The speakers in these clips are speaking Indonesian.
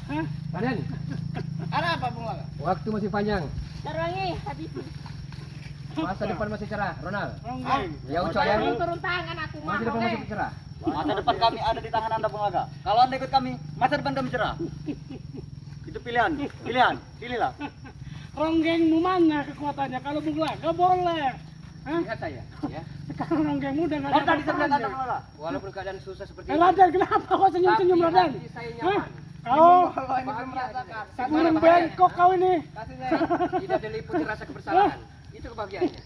Raden, Ada apa Bung Laga? waktu masih panjang, Sarangi, habis. masa depan masih cerah, Ronald. Ronggeng. Ya Uco ya, Turun tangan aku mah. masa depan masih cerah. Masa depan kami ada di tangan Anda, Bung Laga. Kalau Anda ikut kami, masa depan kami cerah. Itu pilihan, pilihlah. Ronggengmu mana kekuatannya? Kalau Bung Laga boleh. Hah? Lihat saya, ya. Sekarang ronggengmu udah nggak Kan ada tadi saya bilang Anda, Bung apa-apanya. Laga. Walaupun keadaan susah seperti Raden, kenapa kau senyum-senyum tapi Raden? hati saya Hah? nyaman. Kau Bahagia. burung bengkok kau ini. Tidak diliputi rasa kebersamahan. Itu kebahagiaannya.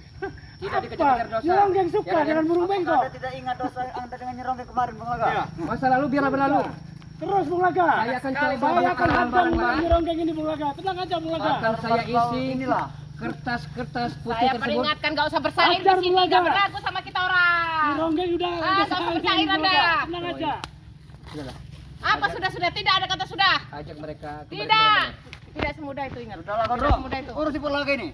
Tidak dikejar-kejar Apa? dosa. Si ronggeng suka Ya, Raden? dengan burung bengkok. Anda tidak ingat dosa Anda dengan nyeronggeng kemarin, Bung Laga? Masa lalu biarlah berlalu. Terus Bung Laga. Saya akan coba Saya akan mengalahkan hadang barang-barang. Mbak ronggeng ini Bung Laga. Tenang aja Bung Laga. Akan saya isi Inilah. kertas-kertas putih Saya tersebut. peringatkan gak usah bersaing di Ajar, sini, Bung Laga. gak berlaku sama kita Si orang. ronggeng udah Ah, tak sayang percaya Bung Anda. Laga. Tenang aja. Sudahlah, Apa sudah tidak ada kata sudah? ajak mereka kembali Tidak. ke Tidak semudah itu ingat. Sudahlah, Tidak Gondrong. semudah itu. Urus si Bung Laga ini.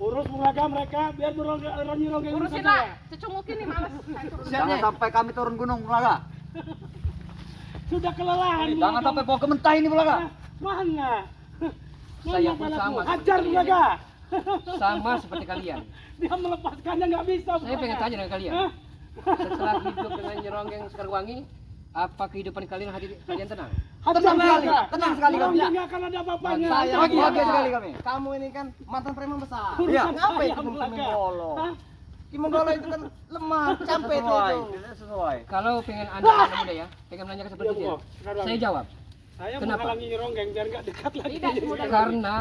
Urus Bung Laga mereka biar ronggeng ini Urusin saja. lah. Cecunguk ini malas. Saya turun. Jangan sampai kami turun gunung, Bung Laga. Sudah kelelahan. Bung Jangan Laga. sampai bawa ke mentah ini, Bung Laga. Mana? Saya Mana pun padaku? sama Ajar seperti Bung Laga. sama seperti kalian. Dia melepaskannya nggak bisa. Bung Saya pengen Laga. tanya dengan kalian. Hah? Setelah hidup dengan nyeronggeng Sekarwangi, apa kehidupan kalian hati kalian tenang? Hajar Tenang Bung sekali, Laga. tenang sekali kami. Ronggeng nggak akan ada apa-apanya. Saya Hajar Bung Bahagia Laga. sekali kami. Kamu ini kan mantan preman besar. Urusan Iya. Ngapa saya, itu Bung Laga? Kimogolo? Hah? Kimogolo itu kan lemah, capek itu. Sesuai, tidak sesuai. Kalau pengen anda anak muda ya, pengen menanyakan seperti Iya, itu. Bung. Sekarang. Saya jawab, Saya Kenapa? menghalangi ronggeng biar nggak dekat lagi. Tidak semudah itu. karena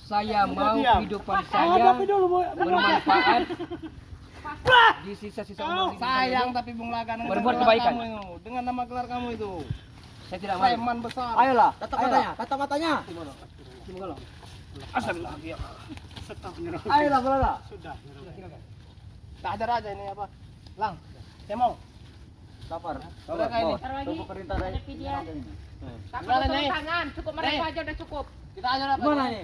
saya mau Diam. kehidupan Ah, saya hadapi dulu, Bung Laga. bermanfaat di sisa-sisa umur ini. Sayang tapi Bung Laga dengan Berbuat gelar kebaikan. kamu itu, dengan nama gelar kamu itu. Saya tidak mau. Preman besar. Ayolah, Tatap ayolah. matanya, tatap matanya. Kimogolo. Stop nyerong. Ayolah, Bung Laga. Sudah. Tak ada raja ini apa? Lang, Temong. Sabar. Udah kayak ini. Ntar lagi. Tunggu perintah dari Hadapi dia. Tak Gimana, perlu turun Nyai? tangan. Cukup mereka Nyai. aja udah cukup. Kita ajar apa? Gimana ini?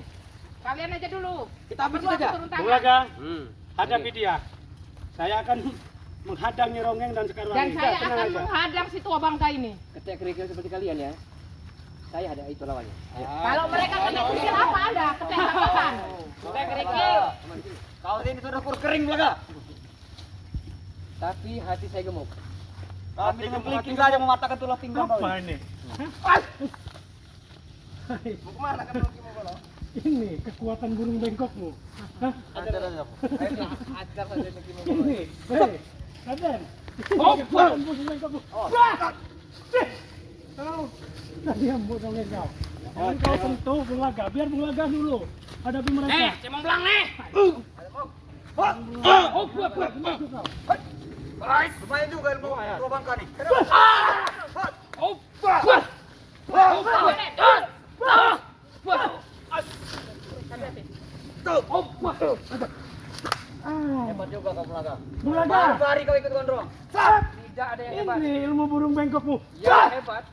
Kalian aja dulu. Kita habis Perlu aku saja. turun Bung tangan. Laga, Hmm. hadapi dia. Saya akan menghadang ronggeng dan Sekarwangi. Dan saya Tenang akan aja. menghadang si tua bangka ini. Ketika kerikil seperti kalian ya, saya ada itu lawannya. Ayo. Kalau mereka punya pikir apa Anda? Ketangkapan. Sudah kerikil. Kau ini sudah kur kering, Bung Laga. Tapi hati saya gemuk. Kami dengan kelingking saja mematahkan tulang pinggang kau. Apa ini? Mau kemana kan Kimogolo? Ini kekuatan burung bengkokmu. Hah? Ajar aja. Ajar saja ini Kimogolo. Ini. Hei, Raden. Kekuatan burung bengkokmu. Kau. Diam, burung bengkok. Jangan kau sentuh Bung Laga. Biar Bung Laga dulu. Hadapi mereka. Cemong belang nih. Lumayan juga ilmu tua bangka nih. Hebat juga kau, Bung Laga. Bung Laga. Hari kau ikut gondrong. Tidak ada yang hebat. Ini ilmu burung bengkokmu. Yang hebat,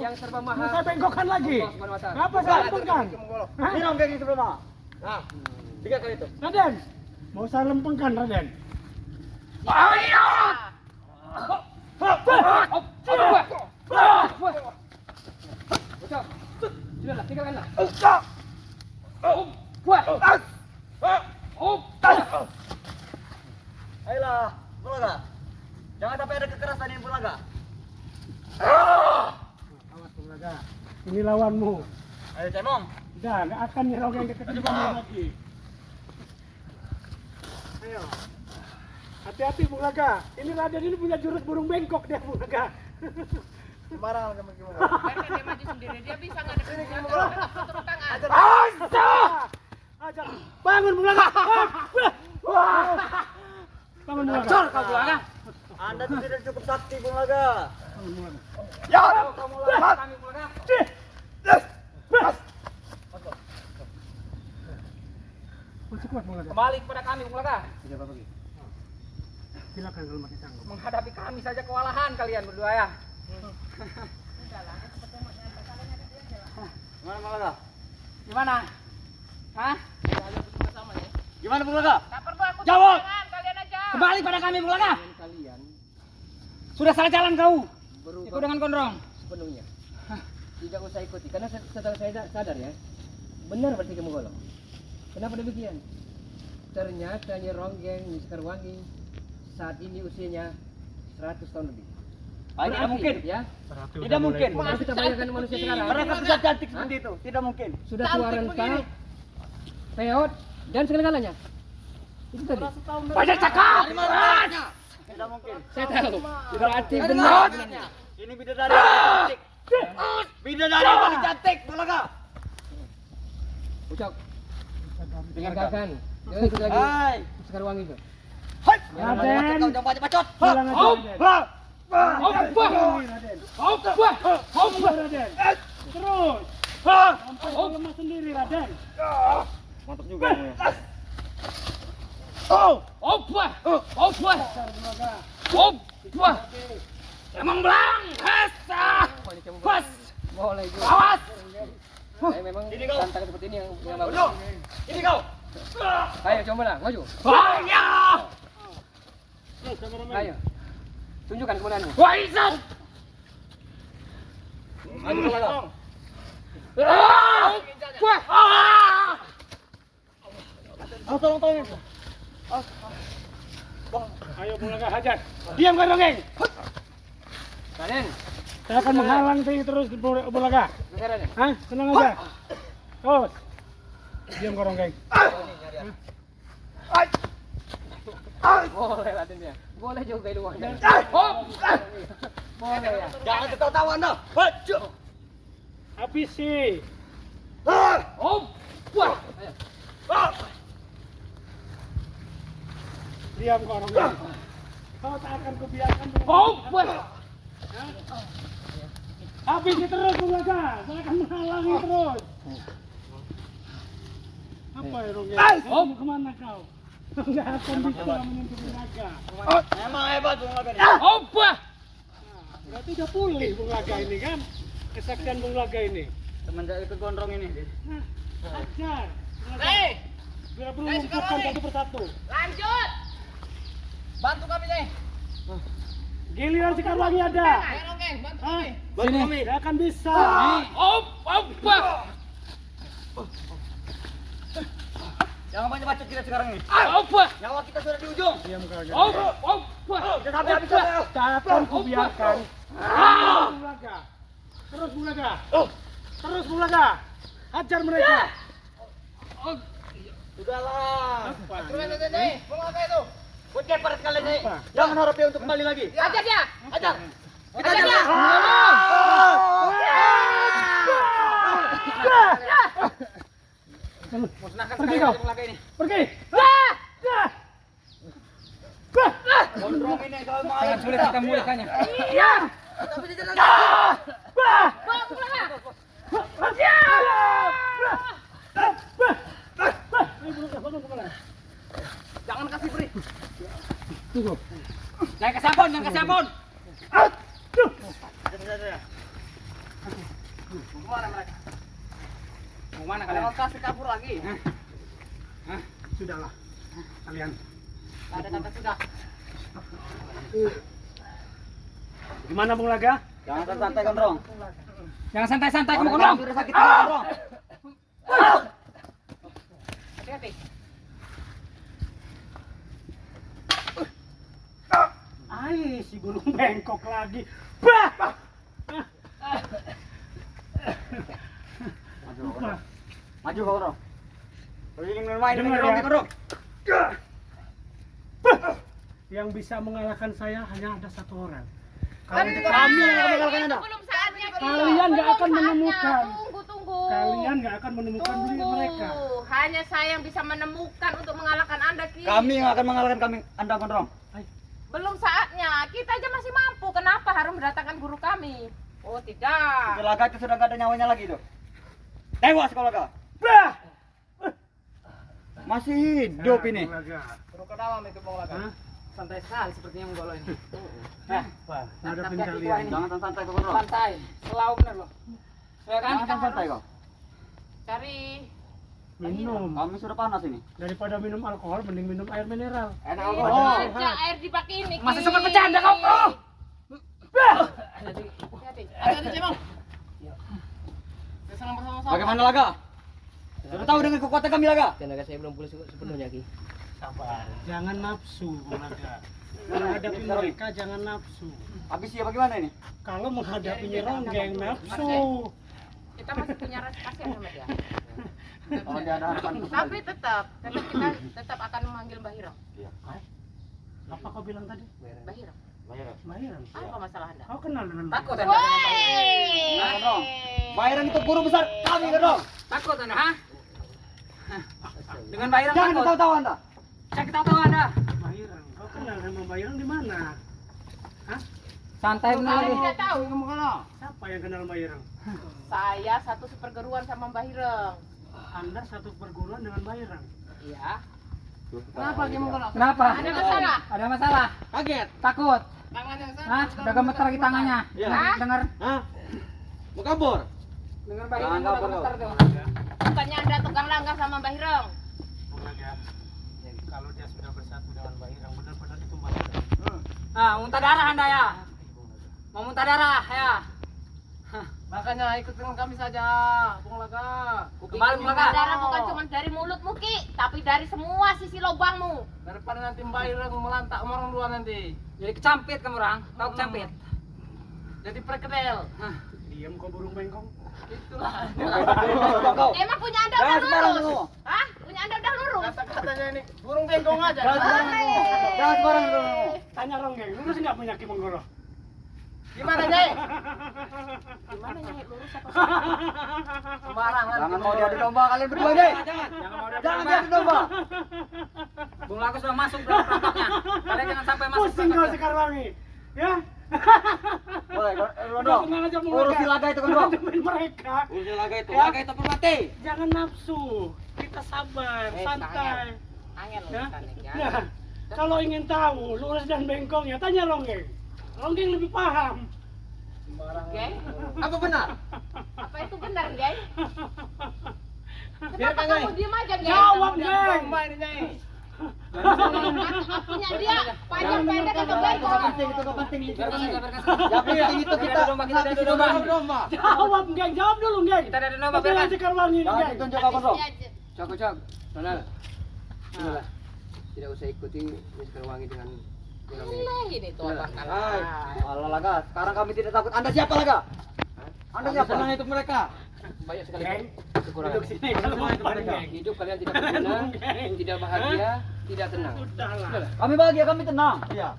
yang serba mahal. Saya bengkokkan lagi. Allah Subhanahu wa ta'ala. Apa saya lempengkan? Hah? Ini ronggeng yang sebelumnya. Nah, 3 kali itu. Raden. Mau saya lempengkan, Raden. Sudahlah, tinggalkanlah. Ayolah, Bung Laga. Jangan sampai ada kekerasan ini, Bung Laga. Awas Bung Laga. Ini lawanmu. Ayo, Cemong. Udah, nggak akan nyerong ke kamu lagi. Ayo. Hati-hati Bung Laga. Ini Raden ini punya jurus burung bengkok dia Bung Laga. sembarang sama Kimogolo. Biarkan dia maju sendiri. Dia bisa ngadepin Bung Laga. Turun tangan. Ajar. Bangun Bung Laga. Bangun Bung Laga. Cor kau, Bung Laga. Anda tuh tidak cukup sakti, Bung Laga. Bangun Bung Laga. Ya, kamu lawan kami, Bung Laga. Masih kuat Bung Laga. Kembali kepada kami, Bung Laga. Tidak apa-apa. Ki. Silakan kalau masih sanggup. Menghadapi kami saja kewalahan kalian berdua ya. Gimana, Bung Laga? Gimana? Hah? Gimana, Bung Laga? Tak perlu aku Jawab. turun tangan. Kalian aja. Kembali pada kami, Bung Laga. Kalian Sudah salah jalan kau. berubah Ikut dengan gondrong. sepenuhnya. tidak usah ikuti karena setelah saya sadar ya, benar berarti kamu golong. Kenapa demikian? Ternyata Nyi Ronggeng, Nyi Sekarwangi saat ini usianya 100 tahun lebih. Tidak mungkin. Ya, Tidak mungkin. kalau kita bayangkan manusia sekarang Mereka bisa cantik seperti itu. Tidak mungkin. sudah tua renta, peot dan segala-galanya. Itu tadi. Banyak cakap. Tidak mungkin. Saya tahu. Berarti benar. Ini bidadari cantik. Bidadari paling cantik, Bulaga. Ucok. Dengarkan. Jangan ikut lagi. Hai. Sekarwangi itu. Raden. Kau jangan bacot. Pulang aja, Raden. Raden. Terus. Sampai kau lemah sendiri, Raden. Mantap juga. Emang belang. Pas. Boleh juga. Awas. Saya memang tantang seperti ini yang bagus. Ini kau. Ayo coba lah, maju. Ayo. Tunjukkan kemuliaanmu. Maju Bulaga. Tolong. Ayo Bulaga hajar. Diam kau Ronggeng. Raden, Saya akan menghalang terus Bulaga. Raden. Hah? Tenang aja. Terus. Diam kau Ronggeng. Boleh Raden ya. Boleh juga itu uangnya. Boleh ya. Jangan ketawa Anda. Maju. Habisi. Ayo. Diam kau Ronggeng. Kau tak akan kubiarkan. Habisi terus Bulaga. Saya akan menghalangi terus. Apa ya Ronggeng? Mau kemana kau? Enggak akan bisa menyentuh Bulaga. Emang hebat Bulaga ini. Berarti udah pulih Bulaga ini kan? Kesaktian Bulaga ini. Semenjak ikut gondrong ini. Nah, ajar. Hei, Biar perlu lumpuhkan satu persatu. lanjut. Bantu kami nih. Giliran Sekarwangi ada. Ayo Ronggeng, bantu Hah? kami. Bantu kami. Gak akan bisa. Jangan banyak bacot kita sekarang ini. Nyawa kita sudah di ujung. Diam kau. Kita sampai habis ya. Tak akan kubiarkan. Bulaga. Terus Bulaga. Terus Bulaga. Hajar mereka. Sudahlah. Terus nih, Bulaga itu. Bocah pada sekali ini. Jangan harap dia untuk kembali lagi. Ajar dia. Ajar. Kita Ajar dia. Musnahkan Pergi sekali kau. Bulaga ini. Pergi. Gondrong ini kalau mau Sangat sulit kita memulihkannya. tapi dia jangan. Bawa ke Bulaga. Jangan kasih beri. Tunggu. Jangan ke sabun, jangan ke sabun. Kemana mereka? Mau mana kalian? Kalau kasih kabur lagi. Sudahlah. Kalian. Ada kata sudah. Gimana Bulaga? Jangan santai gondrong. Jangan santai-santai kamu Orang gondrong. sudah sakit hati, gondrong. Hati-hati. Ai, si gunung bengkok lagi. Bah! Maju gondrong. Maju gondrong. Keliling main Dengar gondrong, ya. gondrong. Yang bisa mengalahkan saya hanya ada satu orang. Kami Kami yang akan mengalahkan Anda. Belum saatnya. Kalian nggak akan menemukan. Tunggu. Kalian nggak akan menemukan mereka. Hanya saya yang bisa menemukan untuk mengalahkan Anda, Ki. Kami yang akan mengalahkan Anda, gondrong. Belum saatnya. Kita aja masih mampu. Kenapa harus mendatangkan guru kami? Oh, tidak. Bulaga itu sudah gak ada nyawanya lagi tuh. Tewas Bulaga. Bah! Masih hidup ini. Bulaga. Suruh ke dalam itu Bulaga. Hah? Santai sekali sepertinya menggolo ini. Apa? Hadapin kalian. Jangan santai kau gondrong. Santai, selalu benar loh. Ya kan? Jangan santai kau. Cari. Minum. Kami sudah panas ini. Daripada minum alkohol, mending minum air mineral. Enak Ini alkohol. aja air dipakai ini, Ki. Masih sempat bercanda kau. Hati-hati. Hati-hati, Cemong. Bagaimana Laga? Sudah tahu dengan kekuatan kami Laga? Tenaga saya belum pulih sepenuhnya, Ki. Sabar, jangan nafsu, Bung Laga. Menghadapi mereka jangan nafsu. Habis ya bagaimana ini? Kalau menghadapi Nyeronggeng nafsu. Kita masih punya rasa kasihan sama dia. Kalau dia ada harapan Tapi tetap kita tetap akan memanggil Mbah Hirang. Apa kau bilang tadi? Mbah Hirang. Bayaran. Apa masalah Anda? Kau kenal dengan Takut Bayaran? Anda. Jangan dong. Bayaran itu guru besar kami kan dong. Takut Anda, ha? Dengan Bayaran Jangan takut. ketawa-tawa Anda. Saya ketawa Anda. Bayaran. Kau kenal sama Bayaran di mana? Santai benar Kalian lagi. tidak tahu. Siapa yang kenal Bayaran? Saya satu seperguruan sama Mbah Hirang. Anda satu perguruan dengan Bayaran. Iya. Kenapa dia mau kalau? Kenapa? Ada masalah. Ada masalah. Kaget. Takut. Tangannya sana. Hah? Udah gemeter lagi tangannya. Iya. Dengar. Hah? Mau kabur? Dengar Jangan Bayaran udah kabur, gemeter kau. tuh. Bukannya Anda tukang langgar sama Mbah Hirang. Bung Laga, kalau dia sudah bersatu dengan Bayaran, benar-benar itu Bayaran. Ah, muntah darah Anda ya. Mau muntah darah ya. Makanya ikut dengan kami saja, Bung Laga. Kembali Bung Laga. Darah bukan cuma dari mulutmu Ki, tapi dari semua sisi lubangmu. Daripada nanti Mbak Ireng melantak orang dua nanti. Jadi kecampit kamu orang. Tahu kecampit? Jadi perkedel. Diam kau burung bengkong. Itulah. Kau. Emang punya Anda Jangan udah sembarang lurus? ngomong. Hah? Punya Anda udah lurus? Kata-katanya ini burung bengkong aja. Jangan sembarang ngomong. Jangan sembarang ngomong. Tanya Ronggeng, lurus nggak punya Ki Menggoro? Gimana, Nyai? Gimana Nyai lurus apa? Sembarang. Jangan mau diadu domba kalian berdua deh. Jangan diadu domba. Bung Laga sudah masuk dalam perangkapnya. Kalian jangan sampai masuk. Pusing kau perangkapnya. sekarang ini, ya? Boleh, Udah dong. tenang aja Bung Urusi Laga itu kan dong. Hadapin mereka. Urusi Laga itu. Ya. Laga itu permati. Jangan nafsu, kita sabar, santai. Angin Ya? lurus ya. Nah, kalau ingin tahu lurus dan bengkong ya tanya Ronggeng. Ronggeng lebih paham. Geng, Apa benar? apa itu benar, Geng? Kenapa Biarkan, kamu Nyai. diem aja, Geng? Jawab, Geng. Domba ini, Nyai. Punya dia panjang pendek atau Itu bengkong? gak penting, itu gak penting. Biarkan saja, biarkan saja. Yang penting itu kita domba, kita ada domba. Domba. Jawab, Geng. Jawab dulu, Geng. Kita ada domba, Jangan biarkan. Sekarwangi, Jangan Geng. ditunjuk apa dong. Cok. Nona. Inilah. Tidak usah ikuti Mister Wangi dengan Nah, ini tuh abang Hai, kalah. Allah Laga, sekarang kami tidak takut. Anda siapa Laga? Anda siapa? Senang itu mereka. banyak sekali Geng, kekurangan. duduk sini kalau mau Geng. Hidup kalian tidak berguna, tidak bahagia, tidak tenang. Sudahlah. Kami bahagia, kami tenang. Iya.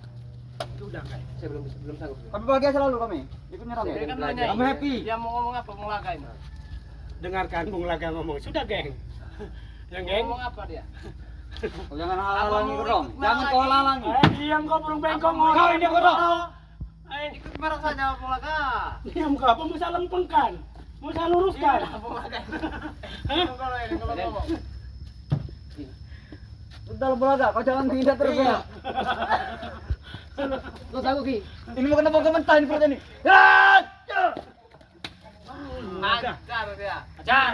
Sudah, Geng. Saya belum sanggup. Kami bahagia selalu kami. Ikut nyerang ya. Biarkan, belajar. Nyai. Kami happy. Dia mau ngomong apa, Bung Laga ini? Dengarkan Bung Laga ngomong. Sudah, Geng. Yang Geng. Ngomong apa dia? Kau jangan halangi dong. Jangan kau halangi. Diam kau burung bengkong. Kau ini bodoh. Ikut marah saja, Bung Laga. Diam kau, apa mau saya lempengkan? Mau saya luruskan? Bung Laga. Hah? Kalau ini kalau ngomong. Udah Laga, kau jangan pindah terus ya. Lo tahu Ki? Ini mau kenapa kau mentah ini perut ini? Ya! Ajar dia. Ajar.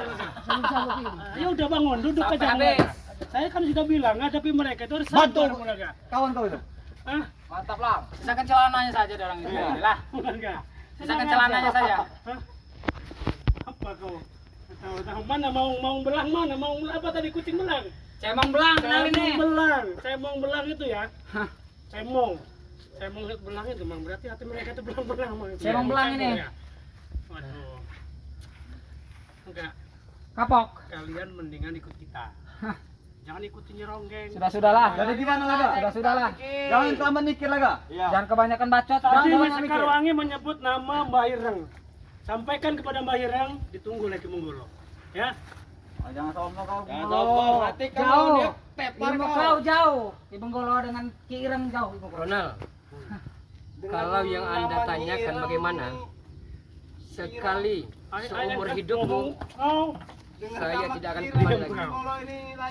Ayo udah bangun, duduk Sampai aja. habis. Saya kan sudah bilang, hadapi mereka itu harus Bantu. sabar, Bung Laga. Kawan kau itu. Hah? Mantap lah. Sisakan celananya saja ada orang itu. Iya. Lah, Bung Laga. sisakan celananya saja. Hah? Apa kau? Tahu mana mau belang mana? Mau apa tadi kucing belang? Cemong belang kenal ini. Belang. Cemong belang itu ya. Cemong. Cemong lihat belang itu memang berarti hati mereka itu belang-belang. Cemong belang ini. Ya? Waduh. Enggak. Kapok. Kalian mendingan ikut kita. Jangan ikutin Nyeronggeng. Sudahlah. Jadi gimana Laga? Sudahlah. Jangan terlambat mikir Laga. Iya. Jangan kebanyakan bacot. Tadi Jangan Mas mikir. Sekarwangi menyebut nama Mbah Ireng. Sampaikan kepada Mbah Ireng, ditunggu lagi Menggolo. Ya. Jangan sombong kau. Jangan sombong, nanti kamu Jauh. dia pepar Ilmu kau. kau jauh. Ibu Golo dengan Ki Ireng jauh. Ibu Golo. Ronald, kalau yang Anda tanyakan bagaimana, sekali seumur hidupmu, Oh, saya tidak akan kembali lagi.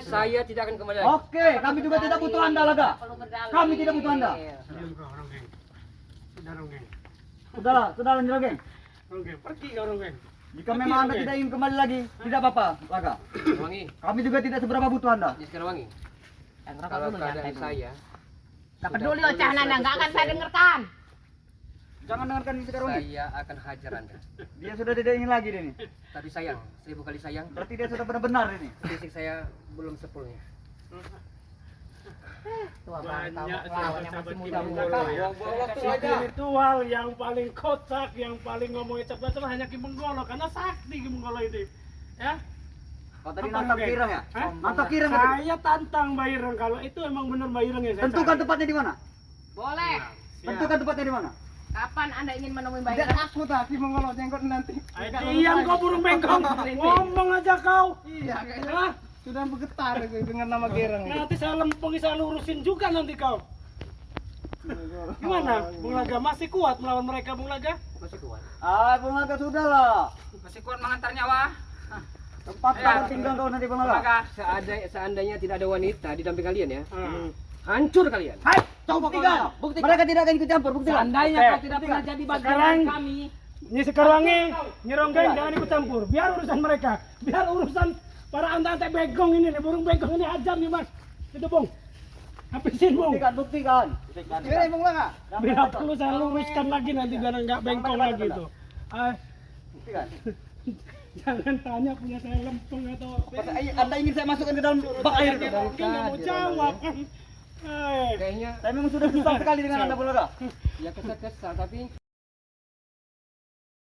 Saya tidak akan kembali lagi. Oke, kami juga tidak butuh Anda Laga. Kami tidak butuh Anda. diam kau Ronggeng. Sudah Ronggeng. Sudahlah Nyeronggeng. Ronggeng, pergi kau Ronggeng. Jika memang Anda tidak ingin kembali lagi, tidak apa-apa Laga. Wangi, Kami juga tidak seberapa butuh Anda. Mister Wangi, kalau keadaan saya Gak peduli ocehan Anda, gak akan saya dengarkan. Jangan dengarkan ini sekarang. Saya akan hajar Anda. Dia sudah tidak ingin lagi dia ini. Tapi sayang, 1000 kali sayang, Berarti dia sudah benar-benar ini. fisik saya belum sepulnya. Banyak lawannya masih muda-muda. Buang-buang waktu aja. Spiritual yang paling kocak, yang paling ngomongin cepat hanya Ki Menggolo karena sakti Ki Menggolo itu. Ya. Oh tadi Apa nantang lagi? kirang ya? Hah? Nantang kirang tadi. Saya tantang Mbak Ireng kalau itu emang benar Mbak Ireng ya saya Tentukan cari. tempatnya di mana? Boleh. Siap. Tentukan tempatnya di mana? Kapan Anda ingin menemui Mbak Tidak Ira? takut Ki Menggolo jenggot nanti. Diam kau burung bengkong. Ngomong aja kau. Iya, kayaknya Hah? sudah bergetar dengan nama Gereng. Nanti saya lempengi, saya lurusin juga nanti kau. Gimana? Bung Laga masih kuat melawan mereka Bung Laga? Masih kuat. Ah, Bung Laga sudah lah. Masih kuat mengantar nyawa. Tempat kau tinggal kau nanti Bung Laga. Seandainya tidak ada wanita di damping kalian ya, Hmm. hancur kalian. Hai, coba buktikan. Mereka tidak akan ikut campur, buktikan. Seandainya Oke. kau tidak pernah jadi bagian Sekarang- dari kami. Nyi Sekarwangi, Nyi Ronggeng jangan ikut campur. Biar urusan mereka. Biar urusan para ante-ante begong ini nih, burung begong ini ajar nih Mas. Itu Bung. Habisin Bung. Buktikan. Ini Bung Laga. Biar perlu saya luruskan lagi nanti biar nggak bengkong lagi itu. Buktikan. Jangan tanya punya saya lempeng atau Anda ingin saya masukkan ke dalam bak air? Mungkin nggak mau jawab kan. Kayaknya Saya memang sudah susah sekali dengan Anda Bung Laga. ya kesal-kesal tapi